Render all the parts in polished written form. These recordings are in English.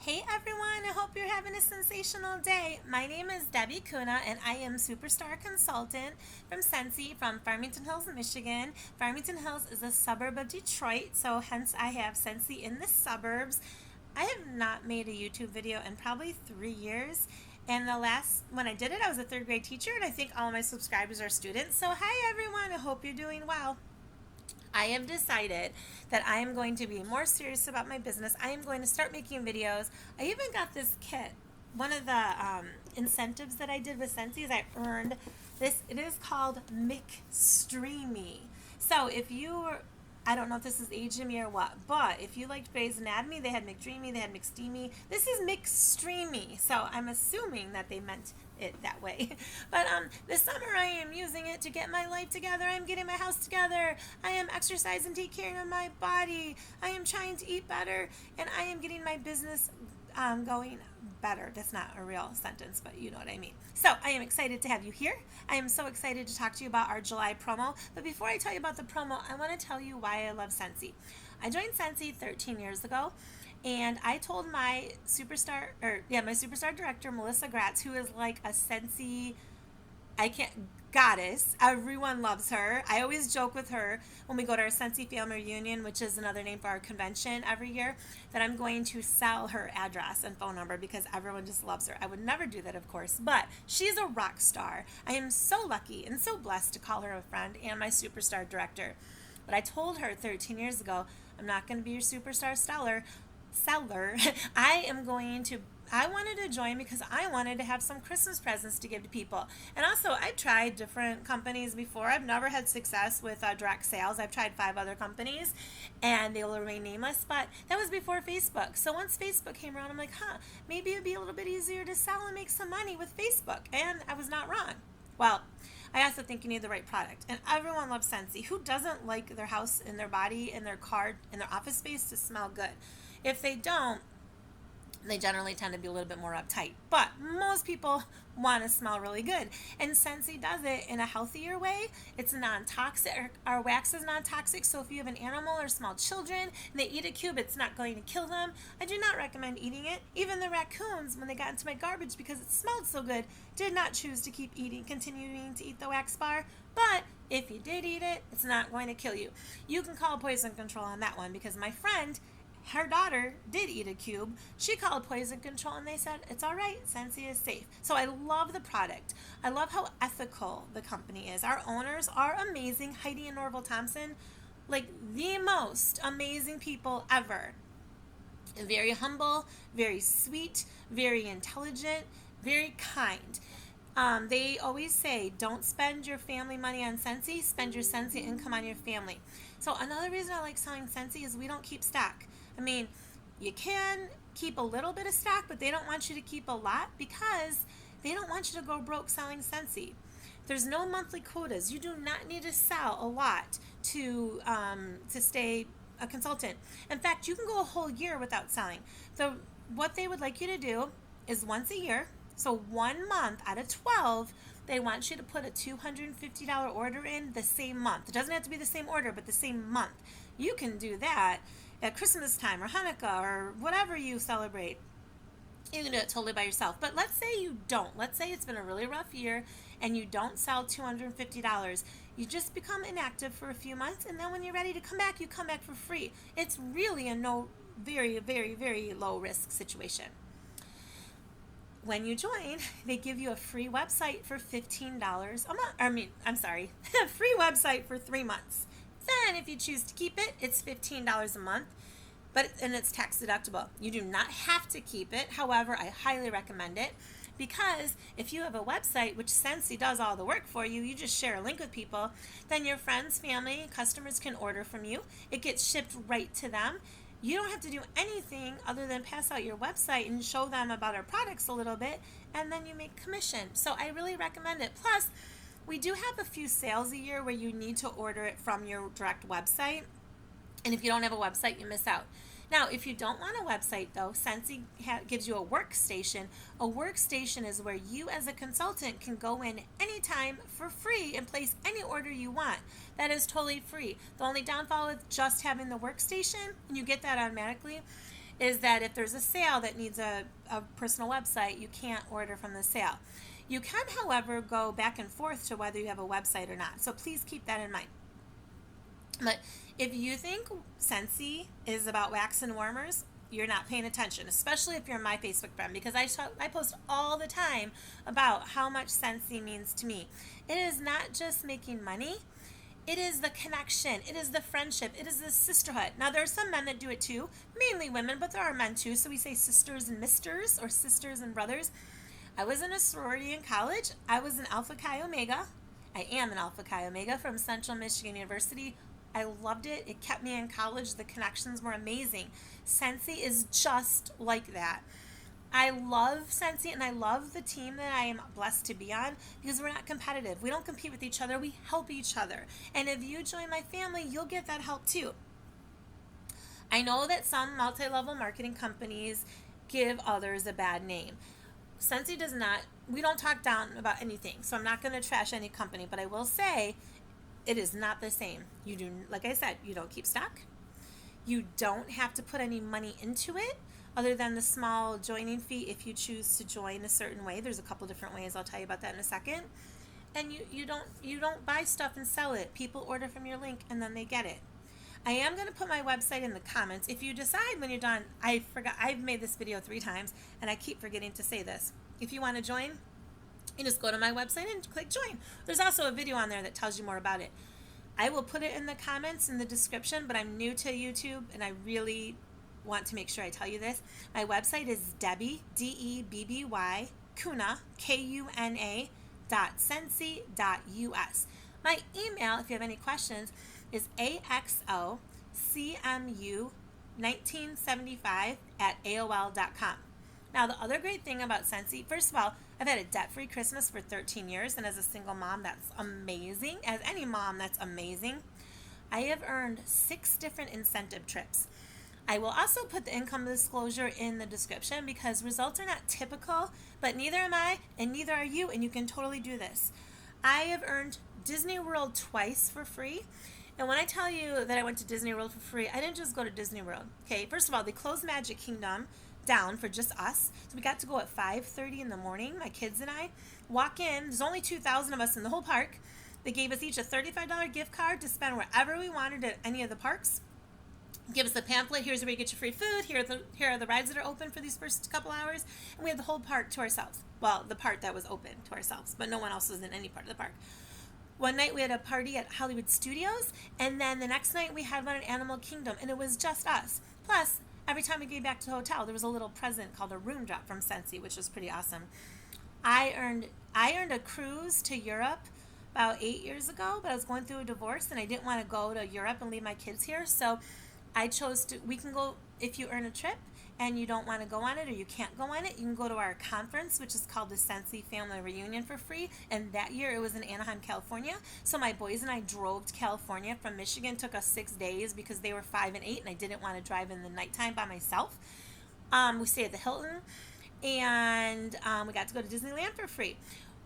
Hey everyone, I hope you're having a sensational day. My name is Debbie Kuna and I am Superstar Consultant from Scentsy from Farmington Hills, Michigan. Farmington Hills is a suburb of Detroit, so hence I have Scentsy in the suburbs. I have not made a YouTube video in probably 3 years. And when I did it, I was a third grade teacher, and I think all of my subscribers are students. So, hi everyone, I hope you're doing well. I have decided that I am going to be more serious about my business. I am going to start making videos. I even got this kit. One of the incentives that I did with Scentsy is I earned this. It is called McStreamy. So if you I don't know if this is aging me or what, but if you liked Grey's Anatomy, they had McDreamy, they had McSteamy. This is McStreamy, so I'm assuming that they meant it that way. But this summer I am using it to get my life together. I'm getting my house together. I am exercising, taking care of my body. I am trying to eat better, and I am getting my business going better. That's not a real sentence, but you know what I mean. So I am excited to have you here. I am so excited to talk to you about our July promo. But before I tell you about the promo, I want to tell you why I love Scentsy. I joined Scentsy 13 years ago, and I told my superstar director, Melissa Gratz, who is like a Scentsy goddess. Everyone loves her. I always joke with her when we go to our Scentsy family reunion, which is another name for our convention every year, that I'm going to sell her address and phone number because everyone just loves her. I would never do that, of course, but she's a rock star. I am so lucky and so blessed to call her a friend and my superstar director. But I told her 13 years ago, I'm not going to be your superstar seller. I wanted to join because I wanted to have some Christmas presents to give to people. And also, I've tried different companies before. I've never had success with direct sales. I've tried 5 other companies, and they will remain nameless. But that was before Facebook. So once Facebook came around, I'm like, maybe it'd be a little bit easier to sell and make some money with Facebook. And I was not wrong. Well, I also think you need the right product. And everyone loves Scentsy. Who doesn't like their house and their body and their car and their office space to smell good? If they don't, they generally tend to be a little bit more uptight. But most people want to smell really good. And Scentsy does it in a healthier way. It's non-toxic. Our wax is non-toxic, so if you have an animal or small children and they eat a cube, it's not going to kill them. I do not recommend eating it. Even the raccoons, when they got into my garbage because it smelled so good, did not choose to continuing to eat the wax bar. But if you did eat it, it's not going to kill you. You can call poison control on that one because my friend, her daughter did eat a cube. She called poison control and they said it's all right. Scentsy is safe. So I love the product. I love how ethical the company is. Our owners are amazing. Heidi and Norval Thompson, like the most amazing people ever. Very humble, very sweet, very intelligent, very kind. They always say, don't spend your family money on Scentsy, spend your Scentsy income on your family. So another reason I like selling Scentsy is we don't keep stock. I mean, you can keep a little bit of stock, but they don't want you to keep a lot because they don't want you to go broke selling Scentsy. There's no monthly quotas. You do not need to sell a lot to stay a consultant. In fact, you can go a whole year without selling. What they would like you to do is once a year, so 1 month out of 12, they want you to put a $250 order in the same month. It doesn't have to be the same order, but the same month. You can do that at Christmas time or Hanukkah or whatever you celebrate. You can do it totally by yourself. But let's say you don't. Let's say it's been a really rough year and you don't sell $250. You just become inactive for a few months, and then when you're ready to come back, you come back for free. It's really a very, very, very low risk situation. When you join, they give you a free website for $15 a month. Free website for 3 months. Then if you choose to keep it, it's $15 a month, and it's tax deductible. You do not have to keep it. However, I highly recommend it because if you have a website, which Scentsy does all the work for you, you just share a link with people, then your friends, family, customers can order from you. It gets shipped right to them. You don't have to do anything other than pass out your website and show them about our products a little bit, and then you make commission. So I really recommend it. Plus, we do have a few sales a year where you need to order it from your direct website, and if you don't have a website, you miss out. Now, if you don't want a website, though, Scentsy gives you a workstation. A workstation is where you as a consultant can go in anytime for free and place any order you want. That is totally free. The only downfall with just having the workstation, and you get that automatically, is that if there's a sale that needs a personal website, you can't order from the sale. You can, however, go back and forth to whether you have a website or not. So please keep that in mind. But if you think Scentsy is about wax and warmers, you're not paying attention, especially if you're my Facebook friend, because I post all the time about how much Scentsy means to me. It is not just making money. It is the connection. It is the friendship. It is the sisterhood. Now, there are some men that do it too, mainly women, but there are men too. So we say sisters and misters, or sisters and brothers. I was in a sorority in college. I was an Alpha Chi Omega. I am an Alpha Chi Omega from Central Michigan University. I loved it. It kept me in college. The connections were amazing. Scentsy is just like that. I love Scentsy, and I love the team that I am blessed to be on, because we're not competitive. We don't compete with each other. We help each other. And if you join my family, you'll get that help too. I know that some multi-level marketing companies give others a bad name. Scentsy does not. We don't talk down about anything, so I'm not going to trash any company, but I will say it is not the same. You do, like I said, you don't keep stock. You don't have to put any money into it other than the small joining fee if you choose to join a certain way. There's a couple different ways. I'll tell you about that in a second. And you don't buy stuff and sell it. People order from your link and then they get it. I am going to put my website in the comments. If you decide when you're done, I've made this video 3 times and I keep forgetting to say this. If you want to join, you just go to my website and click join. There's also a video on there that tells you more about it. I will put it in the comments in the description, but I'm new to YouTube and I really want to make sure I tell you this. My website is Debbie, DEBBY, Kuna, KUNA, .scentsy.us. My email, if you have any questions, is axocmu1975 at AOL.com. Now, the other great thing about Scentsy, first of all, I've had a debt-free Christmas for 13 years, and as a single mom, that's amazing. As any mom, that's amazing. I have earned 6 different incentive trips. I will also put the income disclosure in the description because results are not typical, but neither am I, and neither are you, and you can totally do this. I have earned Disney World twice for free. And when I tell you that I went to Disney World for free, I didn't just go to Disney World. Okay, first of all, they closed Magic Kingdom down for just us. So we got to go at 5:30 in the morning, my kids and I. Walk in, there's only 2,000 of us in the whole park. They gave us each a $35 gift card to spend wherever we wanted at any of the parks. Give us a pamphlet, here's where you get your free food, here are the rides that are open for these first couple hours, and we had the whole park to ourselves. Well, the part that was open to ourselves, but no one else was in any part of the park. One night we had a party at Hollywood Studios, and then the next night we had one at Animal Kingdom, and it was just us. Plus, every time we came back to the hotel, there was a little present called a room drop from Scentsy, which was pretty awesome. I earned a cruise to Europe about 8 years ago, but I was going through a divorce, and I didn't want to go to Europe and leave my kids here, so I chose to, we can go, if you earn a trip and you don't want to go on it or you can't go on it, you can go to our conference, which is called the Scentsy Family Reunion, for free. And that year it was in Anaheim, California. So my boys and I drove to California from Michigan. It took us 6 days because they were 5 and 8 and I didn't want to drive in the nighttime by myself. We stayed at the Hilton and we got to go to Disneyland for free.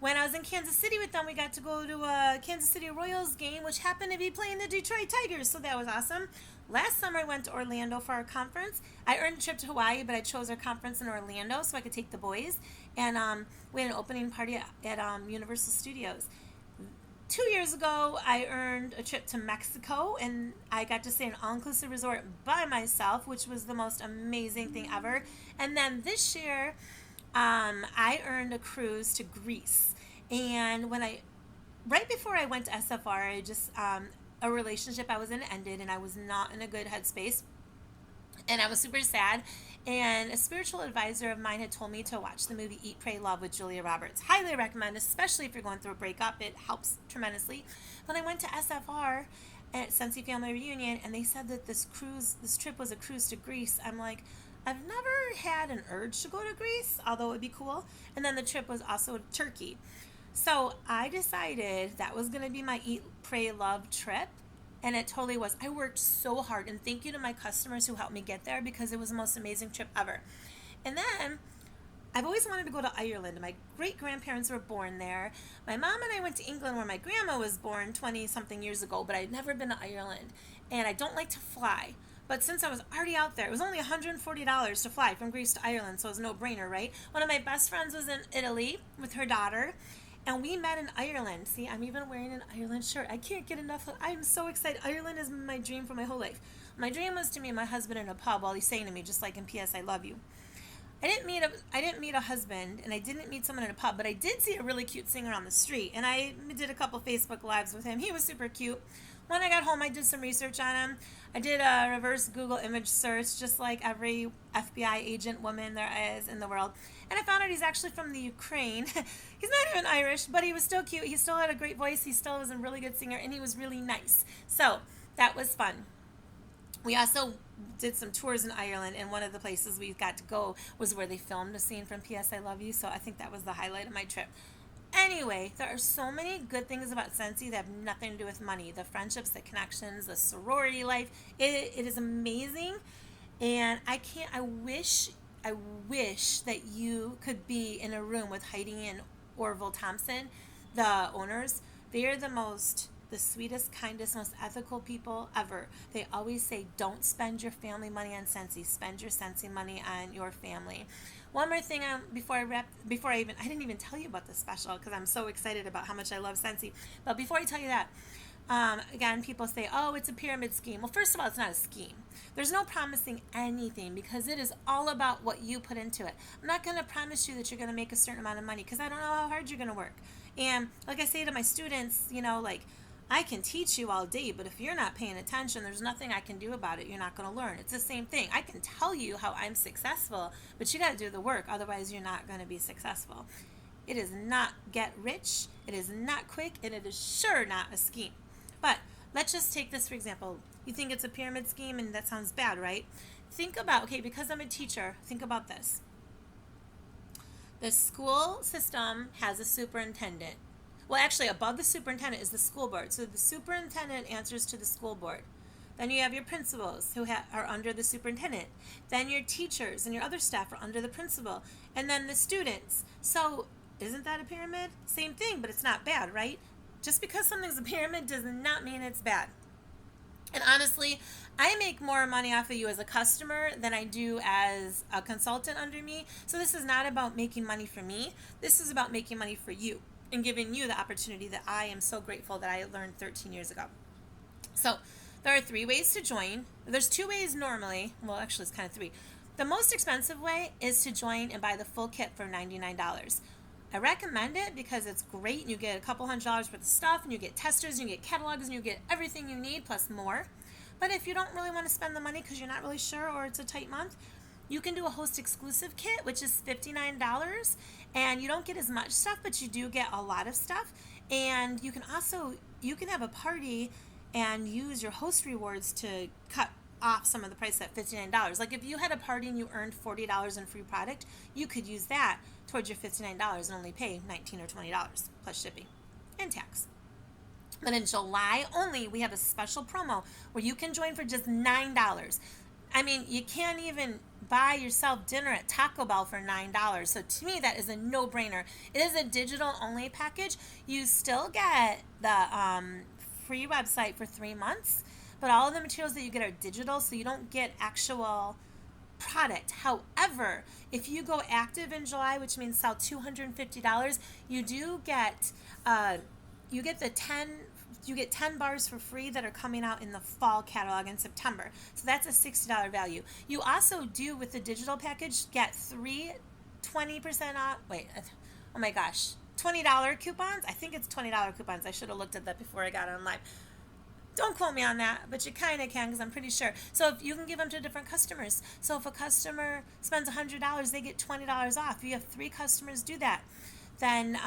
When I was in Kansas City with them, we got to go to a Kansas City Royals game, which happened to be playing the Detroit Tigers, so that was awesome. Last summer, I went to Orlando for our conference. I earned a trip to Hawaii, but I chose our conference in Orlando so I could take the boys. And we had an opening party at Universal Studios. 2 years ago, I earned a trip to Mexico, and I got to stay in an all-inclusive resort by myself, which was the most amazing thing ever. And then this year, I earned a cruise to Greece. And right before I went to SFR, a relationship I was in ended, and I was not in a good headspace. And I was super sad. And a spiritual advisor of mine had told me to watch the movie Eat, Pray, Love with Julia Roberts. Highly recommend, especially if you're going through a breakup. It helps tremendously. Then I went to SFR at Scentsy Family Reunion, and they said that this trip was a cruise to Greece. I'm like, I've never had an urge to go to Greece, although it would be cool. And then the trip was also to Turkey. So I decided that was going to be my Eat, Pray, Love trip. And it totally was. I worked so hard. And thank you to my customers who helped me get there because it was the most amazing trip ever. And then I've always wanted to go to Ireland. My great-grandparents were born there. My mom and I went to England where my grandma was born 20-something years ago, but I'd never been to Ireland. And I don't like to fly. But since I was already out there, it was only $140 to fly from Greece to Ireland, so it was no brainer, right? One of my best friends was in Italy with her daughter, and we met in Ireland. See, I'm even wearing an Ireland shirt. I can't get enough. I'm so excited. Ireland is my dream for my whole life. My dream was to meet my husband in a pub while he's saying to me, just like in P.S. I love you. I didn't meet a husband, and I didn't meet someone in a pub, but I did see a really cute singer on the street, and I did a couple Facebook lives with him. He was super cute. When I got home, I did some research on him. I did a reverse Google image search, just like every FBI agent woman there is in the world, and I found out he's actually from the Ukraine. He's not even Irish, but he was still cute. He still had a great voice. He still was a really good singer, and he was really nice. So that was fun. We also did some tours in Ireland, and one of the places we got to go was where they filmed a scene from P.S. I Love You, so I think that was the highlight of my trip. Anyway, there are so many good things about Scentsy that have nothing to do with money. The friendships, the connections, the sorority life. It is amazing, and I wish that you could be in a room with Heidi and Orville Thompson, the owners. They are the sweetest, kindest, most ethical people ever. They always say, don't spend your family money on Scentsy. Spend your Scentsy money on your family. One more thing I didn't even tell you about this special because I'm so excited about how much I love Scentsy. But before I tell you that, again, people say, oh, it's a pyramid scheme. Well, first of all, it's not a scheme. There's no promising anything because it is all about what you put into it. I'm not going to promise you that you're going to make a certain amount of money because I don't know how hard you're going to work. And like I say to my students, I can teach you all day, but if you're not paying attention, there's nothing I can do about it. You're not going to learn. It's the same thing. I can tell you how I'm successful, but you got to do the work. Otherwise, you're not going to be successful. It is not get rich. It is not quick, and it is sure not a scheme. But let's just take this for example. You think it's a pyramid scheme, and that sounds bad, right? Think about, because I'm a teacher, think about this. The school system has a superintendent. Well, actually, above the superintendent is the school board. So the superintendent answers to the school board. Then you have your principals who are under the superintendent. Then your teachers and your other staff are under the principal. And then the students. So isn't that a pyramid? Same thing, but it's not bad, right? Just because something's a pyramid does not mean it's bad. And honestly, I make more money off of you as a customer than I do as a consultant under me. So this is not about making money for me. This is about making money for you and giving you the opportunity that I am so grateful that I learned 13 years ago. So there are 3 ways to join. There's 2 ways normally. Well, actually, it's kind of 3. The most expensive way is to join and buy the full kit for $99. I recommend it because it's great. You get a couple $100s worth of stuff, and you get testers, and you get catalogs, and you get everything you need plus more. But if you don't really want to spend the money because you're not really sure or it's a tight month, you can do a host exclusive kit, which is $59, and you don't get as much stuff, but you do get a lot of stuff. And you can have a party and use your host rewards to cut off some of the price at $59. Like if you had a party and you earned $40 in free product, you could use that towards your $59 and only pay $19 or $20 plus shipping and tax. But in July only, we have a special promo where you can join for just $9. I mean, you can't even buy yourself dinner at Taco Bell for $9. So to me, that is a no-brainer. It is a digital-only package. You still get the free website for 3 months, but all of the materials that you get are digital, so you don't get actual product. However, if you go active in July, which means sell $250, you do get you get 10 bars for free that are coming out in the fall catalog in September. So that's a $60 value. You also do, with the digital package, get 3 20% off. Wait, oh my gosh. $20 coupons? I think it's $20 coupons. I should have looked at that before I got on live. Don't quote me on that, but you kind of can because I'm pretty sure. So if you can give them to different customers. So if a customer spends $100, they get $20 off. If you have 3 customers do that, then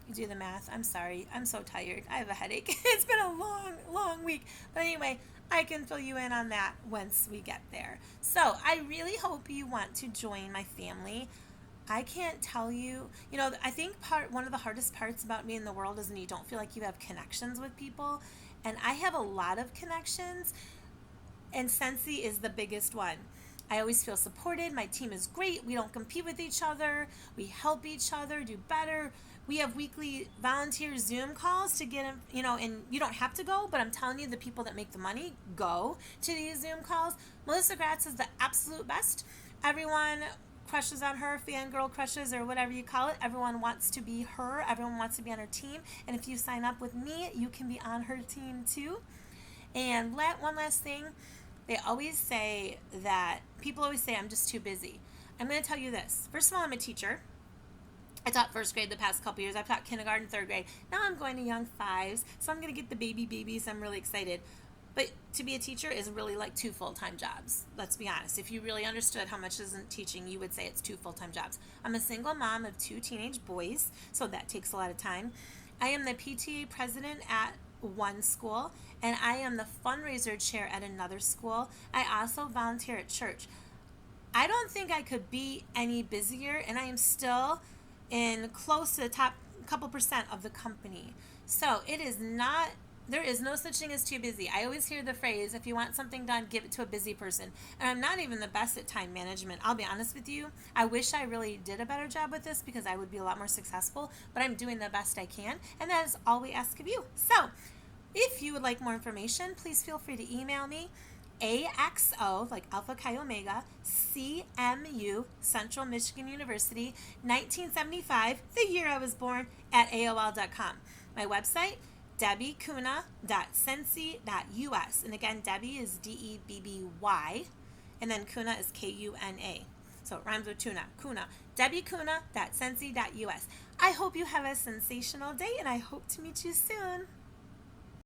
you do the math. I'm sorry. I'm so tired. I have a headache. It's been a long, long week. But anyway, I can fill you in on that once we get there. So I really hope you want to join my family. I can't tell you, I think one of the hardest parts about being in the world is when you don't feel like you have connections with people. And I have a lot of connections, and Scentsy is the biggest one. I always feel supported. My team is great. We don't compete with each other. We help each other do better. We have weekly volunteer Zoom calls to get them, and you don't have to go, but I'm telling you, the people that make the money go to these Zoom calls. Melissa Gratz is the absolute best. Everyone crushes on her, fangirl crushes, or whatever you call it. Everyone wants to be her. Everyone wants to be on her team. And if you sign up with me, you can be on her team too. And one last thing, people always say I'm just too busy. I'm going to tell you this. First of all, I'm a teacher. I taught first grade the past couple years. I've taught kindergarten, third grade. Now I'm going to young fives, so I'm going to get the babies. I'm really excited. But to be a teacher is really like 2 full-time jobs. Let's be honest. If you really understood how much isn't teaching, you would say it's 2 full-time jobs. I'm a single mom of 2 teenage boys, so that takes a lot of time. I am the PTA president at one school, and I am the fundraiser chair at another school. I also volunteer at church. I don't think I could be any busier, and I am still in close to the top couple percent of the company. So there is no such thing as too busy. I always hear the phrase, if you want something done, give it to a busy person. And I'm not even the best at time management. I'll be honest with you. I wish I really did a better job with this because I would be a lot more successful, but I'm doing the best I can, and that is all we ask of you. So if you would like more information, please feel free to email me, AXO, like Alpha Chi Omega, CMU, Central Michigan University, 1975, the year I was born, at AOL.com. My website, debbiekuna.scentsy.us. And again, Debbie is DEBBY, and then Kuna is KUNA. So it rhymes with tuna. Kuna. debbiekuna.scentsy.us. I hope you have a sensational day, and I hope to meet you soon.